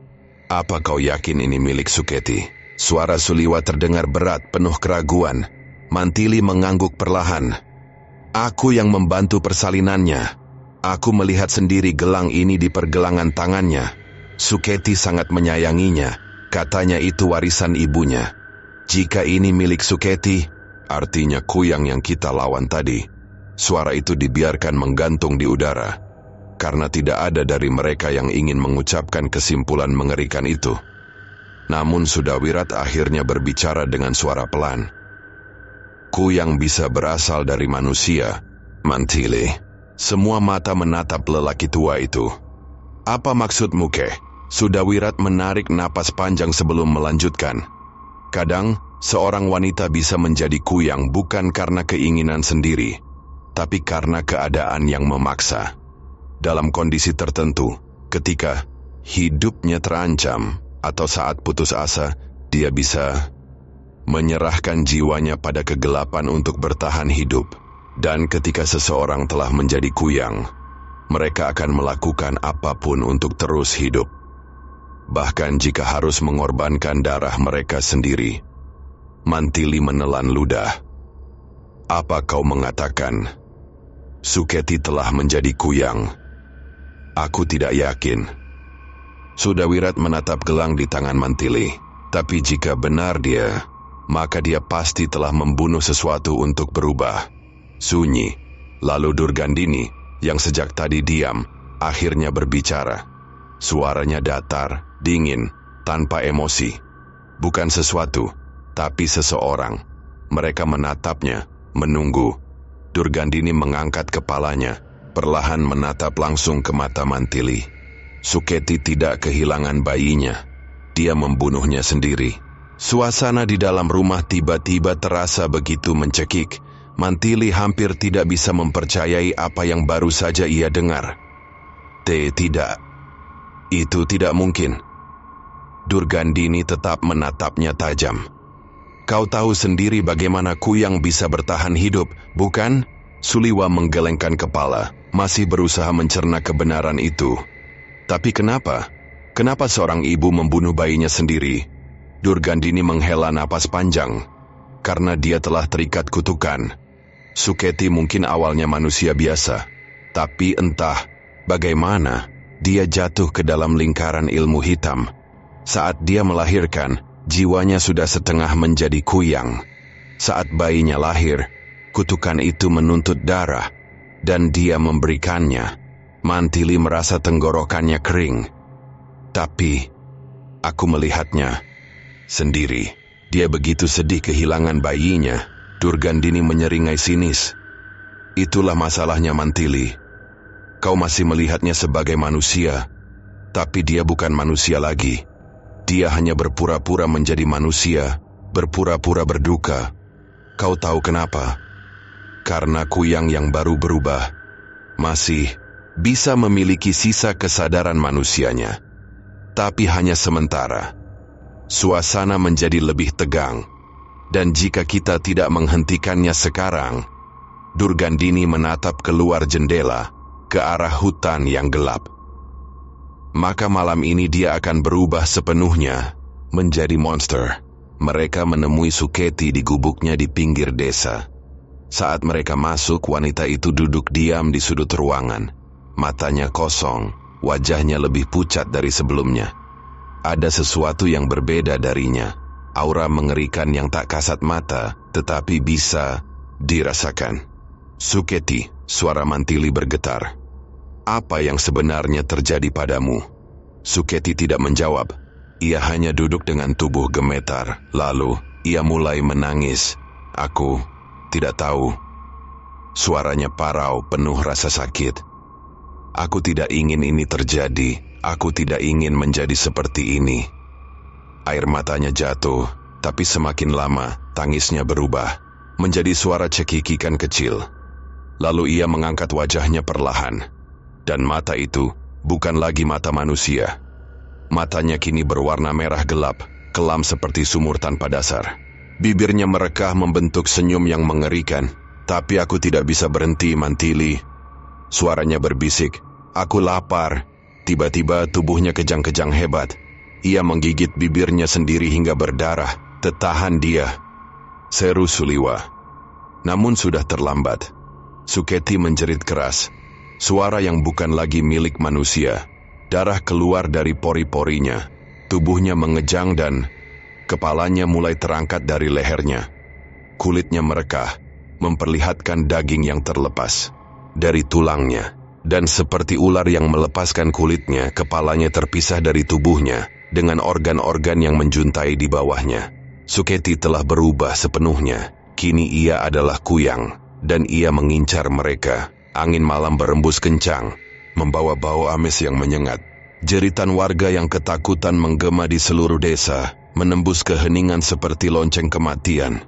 Apa kau yakin ini milik Suketi? Suara Suliwa terdengar berat, penuh keraguan. Mantili mengangguk perlahan. Aku yang membantu persalinannya. Aku melihat sendiri gelang ini di pergelangan tangannya. Suketi sangat menyayanginya. Katanya itu warisan ibunya. Jika ini milik Suketi, artinya kuyang yang kita lawan tadi. Suara itu dibiarkan menggantung di udara, karena tidak ada dari mereka yang ingin mengucapkan kesimpulan mengerikan itu. Namun Sudawirat akhirnya berbicara dengan suara pelan. Kuyang bisa berasal dari manusia, Mantili. Semua mata menatap lelaki tua itu. Apa maksudmu, Keh? Sudawirat menarik napas panjang sebelum melanjutkan. Kadang, seorang wanita bisa menjadi kuyang bukan karena keinginan sendiri, tapi karena keadaan yang memaksa. Dalam kondisi tertentu, ketika hidupnya terancam atau saat putus asa, dia bisa menyerahkan jiwanya pada kegelapan untuk bertahan hidup. Dan ketika seseorang telah menjadi kuyang, mereka akan melakukan apapun untuk terus hidup. Bahkan jika harus mengorbankan darah mereka sendiri. Mantili menelan ludah. Apa kau mengatakan? Suketi telah menjadi kuyang. Aku tidak yakin. Sudawirat menatap gelang di tangan Mantili. Tapi jika benar dia, maka dia pasti telah membunuh sesuatu untuk berubah. Sunyi. Lalu Durgandini, yang sejak tadi diam, akhirnya berbicara. Suaranya datar, dingin, tanpa emosi. Bukan sesuatu, tapi seseorang. Mereka menatapnya, menunggu. Durgandini mengangkat kepalanya, perlahan menatap langsung ke mata Mantili. Suketi tidak kehilangan bayinya. Dia membunuhnya sendiri. Suasana di dalam rumah tiba-tiba terasa begitu mencekik. Mantili hampir tidak bisa mempercayai apa yang baru saja ia dengar. Tidak. Itu tidak mungkin. Durgandini tetap menatapnya tajam. Kau tahu sendiri bagaimana kuyang bisa bertahan hidup, bukan? Suliwa menggelengkan kepala, masih berusaha mencerna kebenaran itu. Tapi kenapa? Kenapa seorang ibu membunuh bayinya sendiri? Durgandini menghela napas panjang. Karena dia telah terikat kutukan. Suketi mungkin awalnya manusia biasa. Tapi entah bagaimana dia jatuh ke dalam lingkaran ilmu hitam. Saat dia melahirkan, jiwanya sudah setengah menjadi kuyang. Saat bayinya lahir, kutukan itu menuntut darah, dan dia memberikannya. Mantili merasa tenggorokannya kering. Tapi, aku melihatnya sendiri. Dia begitu sedih kehilangan bayinya. Durgandini menyeringai sinis. Itulah masalahnya Mantili. Kau masih melihatnya sebagai manusia, tapi dia bukan manusia lagi. Dia hanya berpura-pura menjadi manusia, berpura-pura berduka. Kau tahu kenapa? Karena kuyang yang baru berubah masih bisa memiliki sisa kesadaran manusianya. Tapi hanya sementara. Suasana menjadi lebih tegang. Dan jika kita tidak menghentikannya sekarang, Durgandini menatap keluar jendela ke arah hutan yang gelap. Maka malam ini dia akan berubah sepenuhnya menjadi monster. Mereka menemui Suketi di gubuknya di pinggir desa. Saat mereka masuk, wanita itu duduk diam di sudut ruangan. Matanya kosong, wajahnya lebih pucat dari sebelumnya. Ada sesuatu yang berbeda darinya. Aura mengerikan yang tak kasat mata, tetapi bisa dirasakan. Suketi, suara Mantili bergetar. Apa yang sebenarnya terjadi padamu? Suketi tidak menjawab. Ia hanya duduk dengan tubuh gemetar. Lalu, ia mulai menangis. Aku tidak tahu. Suaranya parau, penuh rasa sakit. Aku tidak ingin ini terjadi. Aku tidak ingin menjadi seperti ini. Air matanya jatuh, tapi semakin lama, tangisnya berubah menjadi suara cekikikan kecil. Lalu ia mengangkat wajahnya perlahan. Dan mata itu bukan lagi mata manusia. Matanya kini berwarna merah gelap, kelam seperti sumur tanpa dasar. Bibirnya merekah membentuk senyum yang mengerikan. Tapi aku tidak bisa berhenti, Mantili. Suaranya berbisik, aku lapar. Tiba-tiba tubuhnya kejang-kejang hebat. Ia menggigit bibirnya sendiri hingga berdarah. Tetahan dia, seru Suliwa. Namun sudah terlambat. Suketi menjerit keras. Suara yang bukan lagi milik manusia. Darah keluar dari pori-porinya. Tubuhnya mengejang dan kepalanya mulai terangkat dari lehernya. Kulitnya merekah, memperlihatkan daging yang terlepas dari tulangnya. Dan seperti ular yang melepaskan kulitnya, kepalanya terpisah dari tubuhnya dengan organ-organ yang menjuntai di bawahnya. Suketi telah berubah sepenuhnya. Kini ia adalah kuyang, dan ia mengincar mereka. Angin malam berembus kencang, membawa bau amis yang menyengat. Jeritan warga yang ketakutan menggema di seluruh desa, menembus keheningan seperti lonceng kematian.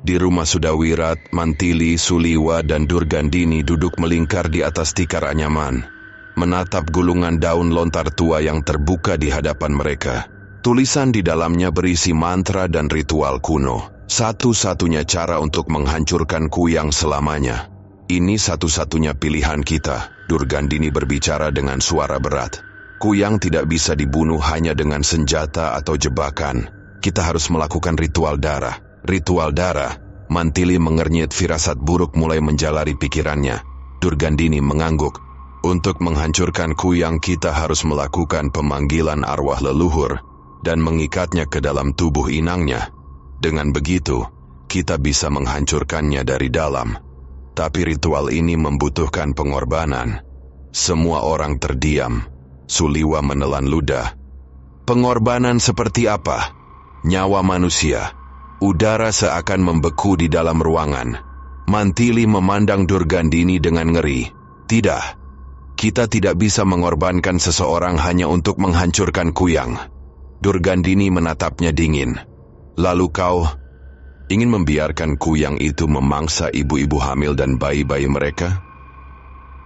Di rumah Sudawirat, Mantili, Suliwa, dan Durgandini duduk melingkar di atas tikar anyaman, menatap gulungan daun lontar tua yang terbuka di hadapan mereka. Tulisan di dalamnya berisi mantra dan ritual kuno. Satu-satunya cara untuk menghancurkan Kuyang selamanya. Ini satu-satunya pilihan kita, Durgandini berbicara dengan suara berat. Kuyang tidak bisa dibunuh hanya dengan senjata atau jebakan. Kita harus melakukan ritual darah. Ritual darah. Mantili mengernyit, firasat buruk mulai menjalari pikirannya. Durgandini mengangguk. Untuk menghancurkan Kuyang kita harus melakukan pemanggilan arwah leluhur dan mengikatnya ke dalam tubuh inangnya. Dengan begitu, kita bisa menghancurkannya dari dalam. Tapi ritual ini membutuhkan pengorbanan. Semua orang terdiam. Suliwa menelan ludah. Pengorbanan seperti apa? Nyawa manusia. Udara seakan membeku di dalam ruangan. Mantili memandang Durgandini dengan ngeri. Tidak. Kita tidak bisa mengorbankan seseorang hanya untuk menghancurkan Kuyang. Durgandini menatapnya dingin. Lalu kau ingin membiarkan Kuyang itu memangsa ibu-ibu hamil dan bayi-bayi mereka?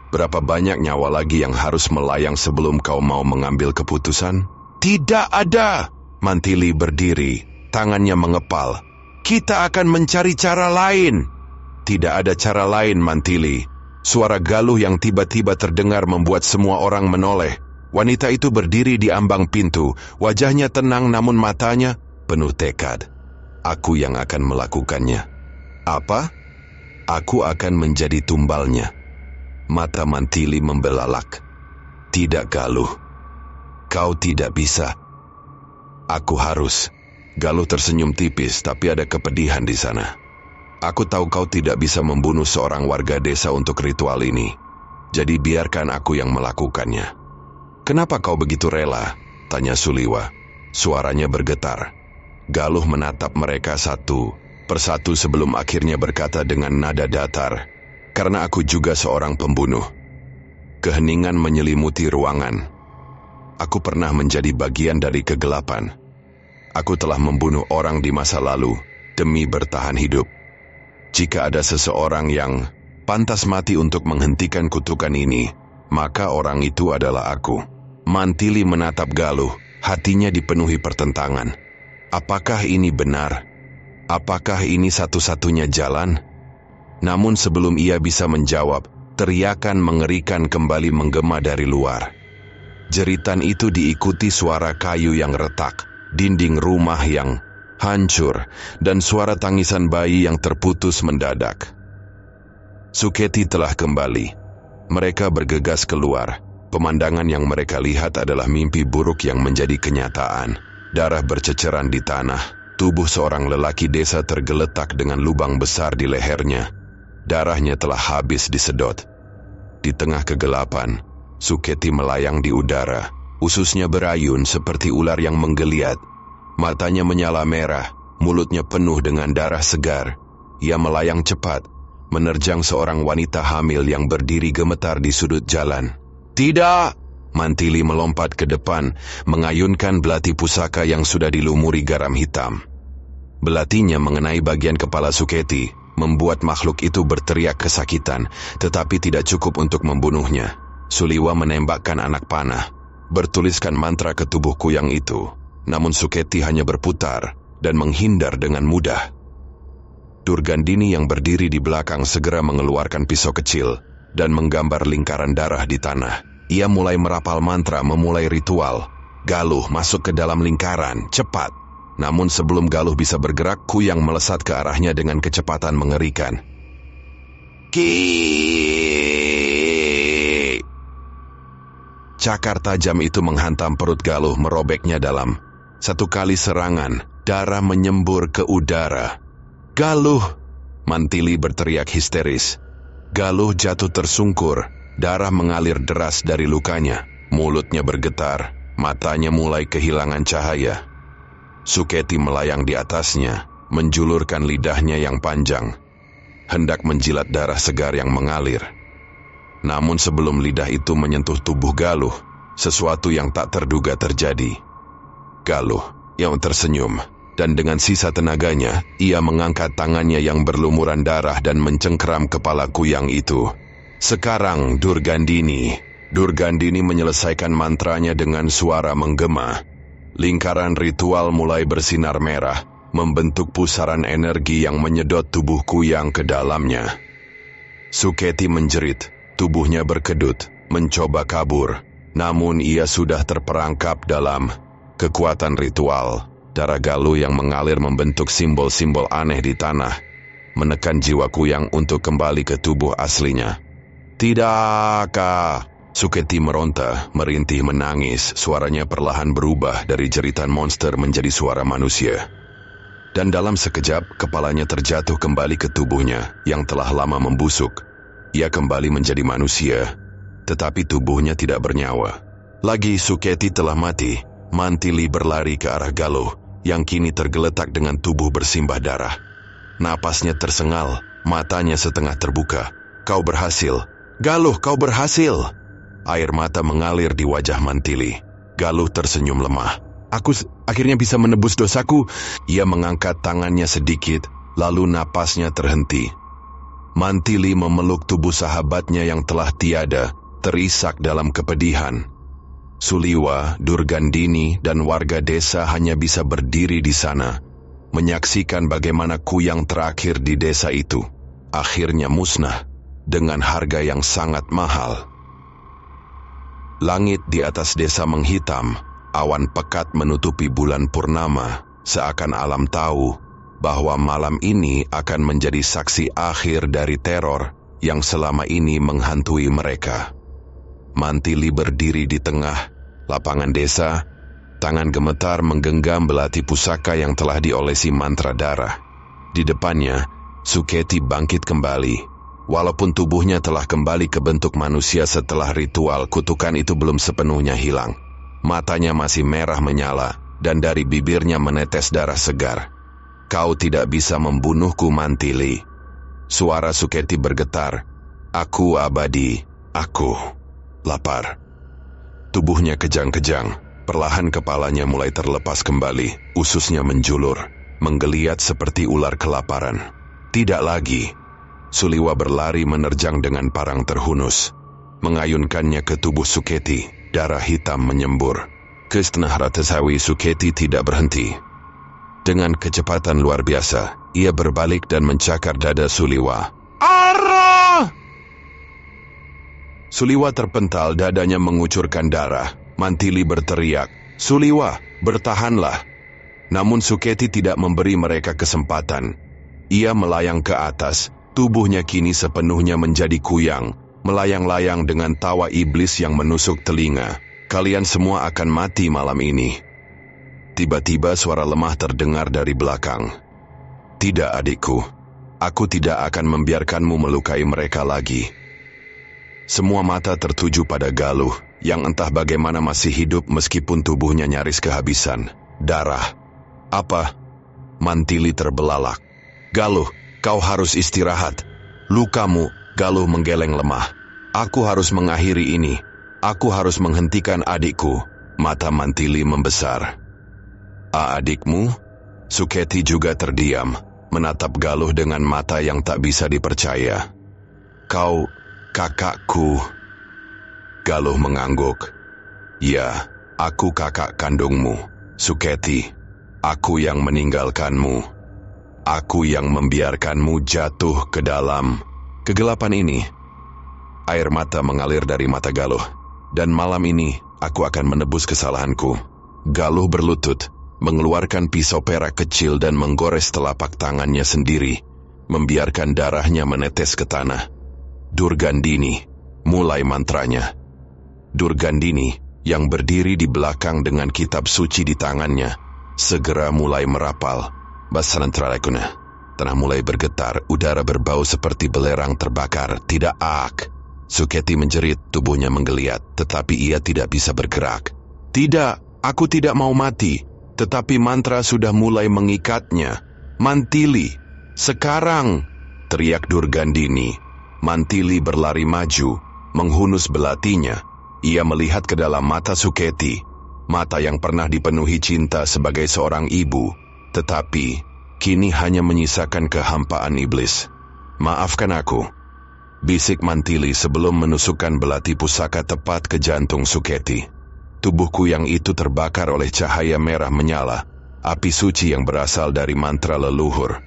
Berapa banyak nyawa lagi yang harus melayang sebelum kau mau mengambil keputusan? Tidak ada! Mantili berdiri, tangannya mengepal. Kita akan mencari cara lain. Tidak ada cara lain, Mantili. Suara Galuh yang tiba-tiba terdengar membuat semua orang menoleh. Wanita itu berdiri di ambang pintu, wajahnya tenang namun matanya penuh tekad. Aku yang akan melakukannya. Apa? Aku akan menjadi tumbalnya. Mata Mantili membelalak. Tidak, Galuh. Kau tidak bisa. Aku harus. Galuh tersenyum tipis, tapi ada kepedihan di sana. Aku tahu kau tidak bisa membunuh seorang warga desa untuk ritual ini. Jadi biarkan aku yang melakukannya. Kenapa kau begitu rela? Tanya Suliwa. Suaranya bergetar. Galuh menatap mereka satu persatu sebelum akhirnya berkata dengan nada datar. Karena aku juga seorang pembunuh. Keheningan menyelimuti ruangan. Aku pernah menjadi bagian dari kegelapan. Aku telah membunuh orang di masa lalu demi bertahan hidup. Jika ada seseorang yang pantas mati untuk menghentikan kutukan ini, maka orang itu adalah aku. Mantili menatap Galuh, hatinya dipenuhi pertentangan. Apakah ini benar? Apakah ini satu-satunya jalan? Namun sebelum ia bisa menjawab, teriakan mengerikan kembali menggema dari luar. Jeritan itu diikuti suara kayu yang retak, dinding rumah yang hancur, dan suara tangisan bayi yang terputus mendadak. Suketi telah kembali. Mereka bergegas keluar. Pemandangan yang mereka lihat adalah mimpi buruk yang menjadi kenyataan. Darah berceceran di tanah. Tubuh seorang lelaki desa tergeletak dengan lubang besar di lehernya. Darahnya telah habis disedot. Di tengah kegelapan, Suketi melayang di udara. Ususnya berayun seperti ular yang menggeliat. Matanya menyala merah, mulutnya penuh dengan darah segar. Ia melayang cepat, menerjang seorang wanita hamil yang berdiri gemetar di sudut jalan. Tidak! Mantili melompat ke depan, mengayunkan belati pusaka yang sudah dilumuri garam hitam. Belatinya mengenai bagian kepala Suketi, membuat makhluk itu berteriak kesakitan, tetapi tidak cukup untuk membunuhnya. Suliwa menembakkan anak panah, bertuliskan mantra ke tubuh Kuyang itu. Namun Suketi hanya berputar dan menghindar dengan mudah. Durgandini yang berdiri di belakang segera mengeluarkan pisau kecil dan menggambar lingkaran darah di tanah. Ia mulai merapal mantra, memulai ritual. Galuh masuk ke dalam lingkaran, cepat. Namun sebelum Galuh bisa bergerak, Kuyang melesat ke arahnya dengan kecepatan mengerikan. Ki! Cakar tajam itu menghantam perut Galuh, merobeknya dalam. Satu kali serangan, darah menyembur ke udara. Galuh! Mantili berteriak histeris. Galuh jatuh tersungkur, darah mengalir deras dari lukanya. Mulutnya bergetar, matanya mulai kehilangan cahaya. Suketi melayang di atasnya, menjulurkan lidahnya yang panjang, hendak menjilat darah segar yang mengalir. Namun sebelum lidah itu menyentuh tubuh Galuh, sesuatu yang tak terduga terjadi. Galuh yang tersenyum, dan dengan sisa tenaganya, ia mengangkat tangannya yang berlumuran darah dan mencengkeram kepala Kuyang itu. Sekarang Durgandini menyelesaikan mantranya dengan suara menggema. Lingkaran ritual mulai bersinar merah, membentuk pusaran energi yang menyedot tubuh Kuyang ke dalamnya. Suketi menjerit, tubuhnya berkedut, mencoba kabur. Namun ia sudah terperangkap dalam kekuatan ritual. Darah Galuh yang mengalir membentuk simbol-simbol aneh di tanah, menekan jiwa Kuyang untuk kembali ke tubuh aslinya. Tidak, Kak! Suketi meronta, merintih menangis, suaranya perlahan berubah dari jeritan monster menjadi suara manusia. Dan dalam sekejap, kepalanya terjatuh kembali ke tubuhnya yang telah lama membusuk. Ia kembali menjadi manusia, tetapi tubuhnya tidak bernyawa. Lagi Suketi telah mati, Mantili berlari ke arah Galuh, yang kini tergeletak dengan tubuh bersimbah darah. Napasnya tersengal, matanya setengah terbuka. Kau berhasil. Galuh, kau berhasil. Air mata mengalir di wajah Mantili. Galuh tersenyum lemah. Aku akhirnya bisa menebus dosaku. Ia mengangkat tangannya sedikit, lalu napasnya terhenti. Mantili memeluk tubuh sahabatnya yang telah tiada, terisak dalam kepedihan. Suliwa, Durgandini, dan warga desa hanya bisa berdiri di sana, menyaksikan bagaimana Kuyang terakhir di desa itu akhirnya musnah dengan harga yang sangat mahal. Langit di atas desa menghitam, awan pekat menutupi bulan purnama, seakan alam tahu bahwa malam ini akan menjadi saksi akhir dari teror yang selama ini menghantui mereka. Mantili berdiri di tengah lapangan desa, tangan gemetar menggenggam belati pusaka yang telah diolesi mantra darah. Di depannya, Suketi bangkit kembali. Walaupun tubuhnya telah kembali ke bentuk manusia setelah ritual, kutukan itu belum sepenuhnya hilang. Matanya masih merah menyala, dan dari bibirnya menetes darah segar. Kau tidak bisa membunuhku, Mantili. Suara Suketi bergetar. Aku abadi, aku lapar. Tubuhnya kejang-kejang, perlahan kepalanya mulai terlepas kembali, ususnya menjulur, menggeliat seperti ular kelaparan. Tidak lagi. Suliwa berlari menerjang dengan parang terhunus, mengayunkannya ke tubuh Suketi, darah hitam menyembur. Kesetengah ratasawi Suketi tidak berhenti. Dengan kecepatan luar biasa, ia berbalik dan mencakar dada Suliwa. Arah! Suliwa terpental, dadanya mengucurkan darah. Mantili berteriak, Suliwa, bertahanlah. Namun Suketi tidak memberi mereka kesempatan. Ia melayang ke atas, tubuhnya kini sepenuhnya menjadi Kuyang, melayang-layang dengan tawa iblis yang menusuk telinga. Kalian semua akan mati malam ini. Tiba-tiba suara lemah terdengar dari belakang. Tidak, adikku. Aku tidak akan membiarkanmu melukai mereka lagi. Semua mata tertuju pada Galuh, yang entah bagaimana masih hidup meskipun tubuhnya nyaris kehabisan darah. Apa? Mantili terbelalak. Galuh, kau harus istirahat. Lukamu, Galuh menggeleng lemah. Aku harus mengakhiri ini. Aku harus menghentikan adikku. Mata Mantili membesar. Adikmu? Suketi juga terdiam, menatap Galuh dengan mata yang tak bisa dipercaya. Kau, kakakku. Galuh mengangguk. Ya, aku kakak kandungmu, Suketi. Aku yang meninggalkanmu. Aku yang membiarkanmu jatuh ke dalam kegelapan ini. Air mata mengalir dari mata Galuh. Dan malam ini, aku akan menebus kesalahanku. Galuh berlutut, mengeluarkan pisau perak kecil dan menggores telapak tangannya sendiri, membiarkan darahnya menetes ke tanah. Durgandini, mulai mantranya. Durgandini, yang berdiri di belakang dengan kitab suci di tangannya, segera mulai merapal. Basaran terakuna. Tanah mulai bergetar, udara berbau seperti belerang terbakar. Tidak, ak. Suketi menjerit, tubuhnya menggeliat, tetapi ia tidak bisa bergerak. Tidak, aku tidak mau mati. Tetapi mantra sudah mulai mengikatnya. Mantili, sekarang! Teriak Durgandini. Mantili berlari maju, menghunus belatinya. Ia melihat ke dalam mata Suketi, mata yang pernah dipenuhi cinta sebagai seorang ibu, tetapi kini hanya menyisakan kehampaan iblis. Maafkan aku, bisik Mantili sebelum menusukkan belati pusaka tepat ke jantung Suketi. Tubuhku yang itu terbakar oleh cahaya merah menyala. api suci yang berasal dari mantra leluhur.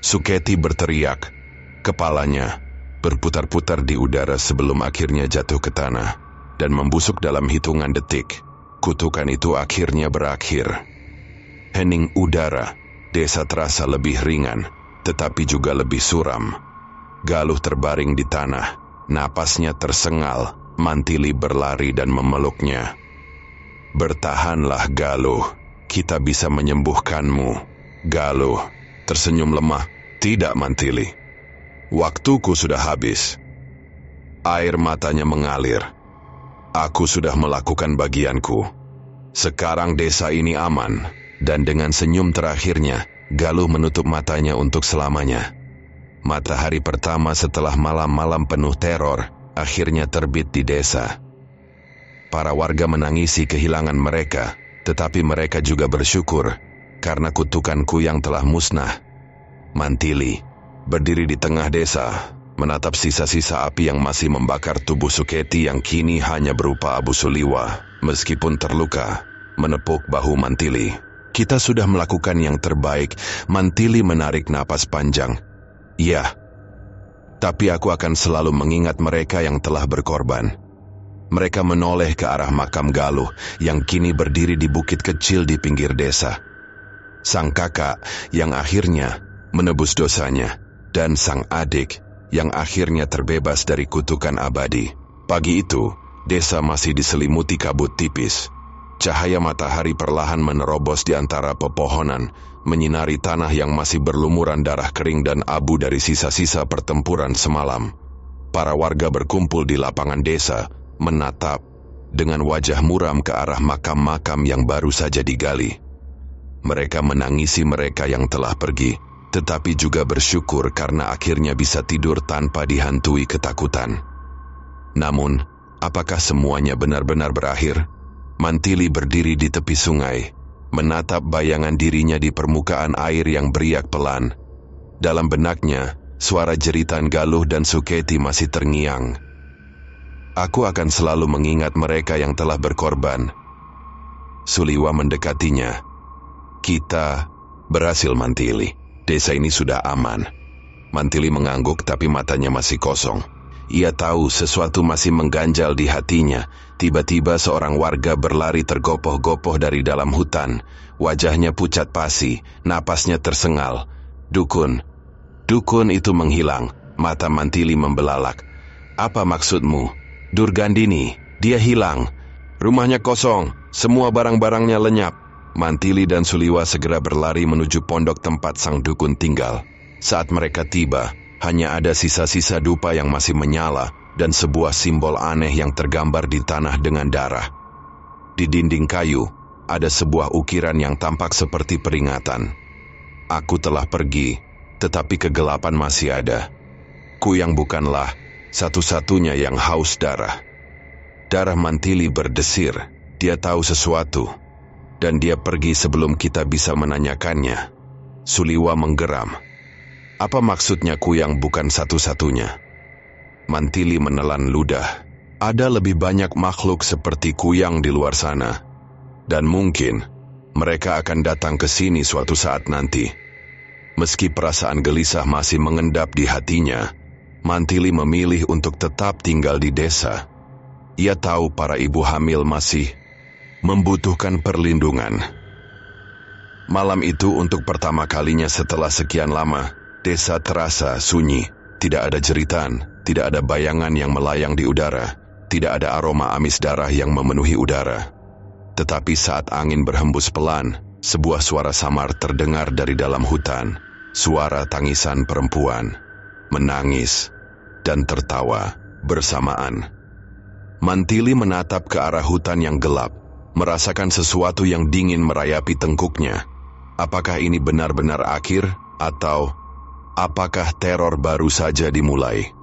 Suketi berteriak, kepalanya berputar-putar di udara sebelum akhirnya jatuh ke tanah dan membusuk dalam hitungan detik. Kutukan itu akhirnya berakhir. Hening udara, desa terasa lebih ringan, tetapi juga lebih suram. Galuh terbaring di tanah, napasnya tersengal. Mantili berlari dan memeluknya. Bertahanlah Galuh, kita bisa menyembuhkanmu. Galuh tersenyum lemah. Tidak Mantili, waktuku sudah habis. Air matanya mengalir. Aku sudah melakukan bagianku. Sekarang desa ini aman. Dan dengan senyum terakhirnya, Galuh menutup matanya untuk selamanya. Matahari pertama setelah malam-malam penuh teror akhirnya terbit di desa. Para warga menangisi kehilangan mereka, tetapi mereka juga bersyukur karena kutukanku yang telah musnah. Mantili berdiri di tengah desa, menatap sisa-sisa api yang masih membakar tubuh Suketi yang kini hanya berupa abu Suliwa. Meskipun terluka, menepuk bahu Mantili. Kita sudah melakukan yang terbaik. Mantili menarik napas panjang. Ya, tapi aku akan selalu mengingat mereka yang telah berkorban. Mereka menoleh ke arah makam Galuh yang kini berdiri di bukit kecil di pinggir desa. Sang kakak yang akhirnya menebus dosanya, dan sang adik yang akhirnya terbebas dari kutukan abadi. Pagi itu, desa masih diselimuti kabut tipis. Cahaya matahari perlahan menerobos di antara pepohonan, menyinari tanah yang masih berlumuran darah kering dan abu dari sisa-sisa pertempuran semalam. Para warga berkumpul di lapangan desa, menatap dengan wajah muram ke arah makam-makam yang baru saja digali. Mereka menangisi mereka yang telah pergi, tetapi juga bersyukur karena akhirnya bisa tidur tanpa dihantui ketakutan. Namun, apakah semuanya benar-benar berakhir? Mantili berdiri di tepi sungai, menatap bayangan dirinya di permukaan air yang beriak pelan. Dalam benaknya, suara jeritan Galuh dan Suketi masih terngiang. Aku akan selalu mengingat mereka yang telah berkorban. Suliwa mendekatinya. Kita berhasil Mantili. Desa ini sudah aman. Mantili mengangguk tapi matanya masih kosong. Ia tahu sesuatu masih mengganjal di hatinya. Tiba-tiba seorang warga berlari tergopoh-gopoh dari dalam hutan. Wajahnya pucat pasi, napasnya tersengal. Dukun. Dukun itu menghilang. Mata Mantili membelalak. Apa maksudmu? Durgandini, dia hilang. Rumahnya kosong, semua barang-barangnya lenyap. Mantili dan Suliwa segera berlari menuju pondok tempat sang dukun tinggal. Saat mereka tiba, hanya ada sisa-sisa dupa yang masih menyala dan sebuah simbol aneh yang tergambar di tanah dengan darah. Di dinding kayu, ada sebuah ukiran yang tampak seperti peringatan. Aku telah pergi, tetapi kegelapan masih ada. Kuyang bukanlah satu-satunya yang haus darah. Darah Mantili berdesir, dia tahu sesuatu, dan dia pergi sebelum kita bisa menanyakannya. Suliwa menggeram. Apa maksudnya Kuyang bukan satu-satunya? Mantili menelan ludah. Ada lebih banyak makhluk seperti Kuyang di luar sana. Dan mungkin mereka akan datang ke sini suatu saat nanti. Meski perasaan gelisah masih mengendap di hatinya, Mantili memilih untuk tetap tinggal di desa. Ia tahu para ibu hamil masih membutuhkan perlindungan. Malam itu untuk pertama kalinya setelah sekian lama, desa terasa sunyi. Tidak ada jeritan, tidak ada bayangan yang melayang di udara, tidak ada aroma amis darah yang memenuhi udara. Tetapi saat angin berhembus pelan, sebuah suara samar terdengar dari dalam hutan. Suara tangisan perempuan, menangis, dan tertawa bersamaan. Mantili menatap ke arah hutan yang gelap, merasakan sesuatu yang dingin merayapi tengkuknya. Apakah ini benar-benar akhir, atau apakah teror baru saja dimulai?